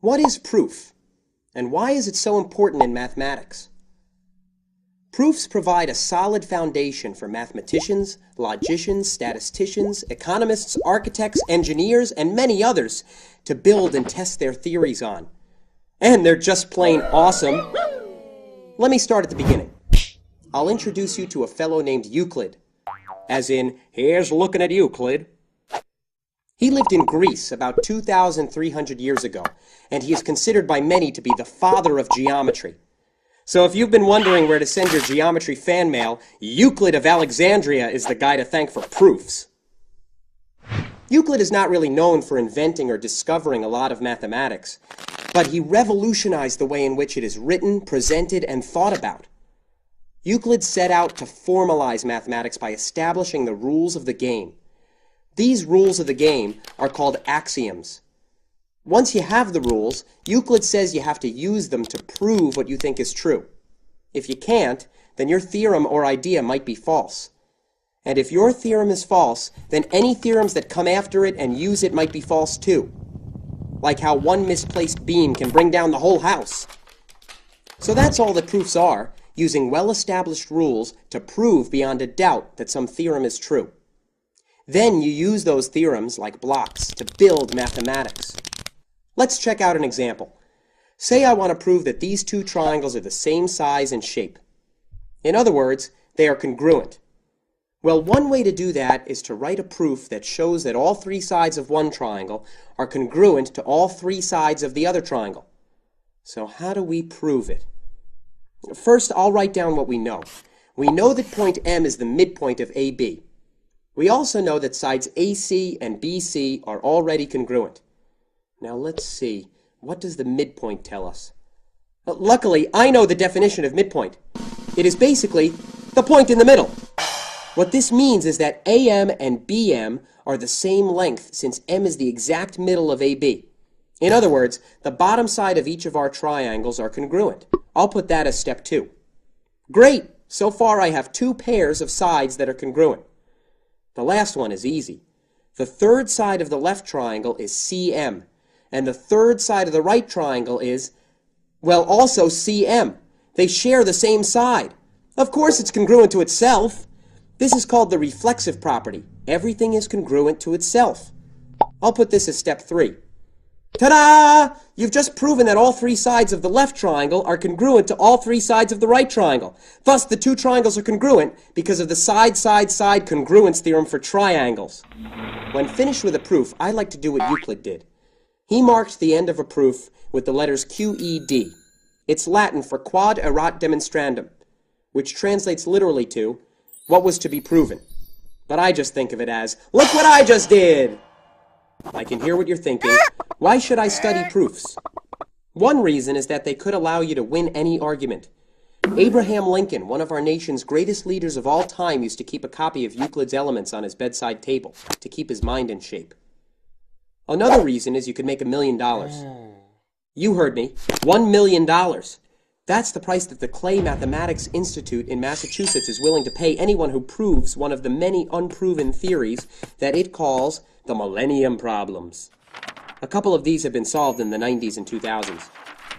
What is proof, and why is it so important in mathematics? Proofs provide a solid foundation for mathematicians, logicians, statisticians, economists, architects, engineers, and many others to build and test their theories on. And they're just plain awesome. Let me start at the beginning. I'll introduce you to a fellow named Euclid. As in, here's looking at Euclid. He lived in Greece about 2,300 years ago, and he is considered by many to be the father of geometry. So if you've been wondering where to send your geometry fan mail, Euclid of Alexandria is the guy to thank for proofs. Euclid is not really known for inventing or discovering a lot of mathematics, but he revolutionized the way in which it is written, presented, and thought about. Euclid set out to formalize mathematics by establishing the rules of the game. These rules of the game are called axioms. Once you have the rules, Euclid says you have to use them to prove what you think is true. If you can't, then your theorem or idea might be false. And if your theorem is false, then any theorems that come after it and use it might be false too. Like how one misplaced beam can bring down the whole house. So that's all that proofs are, using well-established rules to prove beyond a doubt that some theorem is true. Then you use those theorems, like blocks, to build mathematics. Let's check out an example. Say I want to prove that these two triangles are the same size and shape. In other words, they are congruent. Well, one way to do that is to write a proof that shows that all three sides of one triangle are congruent to all three sides of the other triangle. So how do we prove it? First, I'll write down what we know. We know that point M is the midpoint of AB. We also know that sides AC and BC are already congruent. Now let's see, what does the midpoint tell us? Luckily, I know the definition of midpoint. It is basically the point in the middle. What this means is that AM and BM are the same length since M is the exact middle of AB. In other words, the bottom side of each of our triangles are congruent. I'll put that as step 2. Great! So far I have two pairs of sides that are congruent. The last one is easy. The third side of the left triangle is CM, and the third side of the right triangle is, well, also CM. They share the same side. Of course it's congruent to itself. This is called the reflexive property. Everything is congruent to itself. I'll put this as step 3. Ta-da! You've just proven that all three sides of the left triangle are congruent to all three sides of the right triangle. Thus, the two triangles are congruent because of the side-side-side congruence theorem for triangles. When finished with a proof, I like to do what Euclid did. He marked the end of a proof with the letters QED. It's Latin for quod erat demonstrandum, which translates literally to, what was to be proven. But I just think of it as, look what I just did! I can hear what you're thinking. Why should I study proofs? One reason is that they could allow you to win any argument. Abraham Lincoln, one of our nation's greatest leaders of all time, used to keep a copy of Euclid's Elements on his bedside table to keep his mind in shape. Another reason is you could make $1 million. You heard me. $1 million. That's the price that the Clay Mathematics Institute in Massachusetts is willing to pay anyone who proves one of the many unproven theories that it calls the Millennium Problems. A couple of these have been solved in the 90s and 2000s.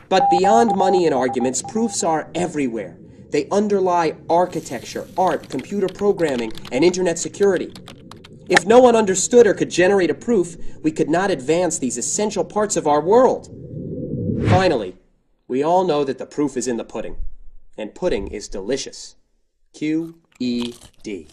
But beyond money and arguments, proofs are everywhere. They underlie architecture, art, computer programming, and internet security. If no one understood or could generate a proof, we could not advance these essential parts of our world. Finally, we all know that the proof is in the pudding, and pudding is delicious. QED.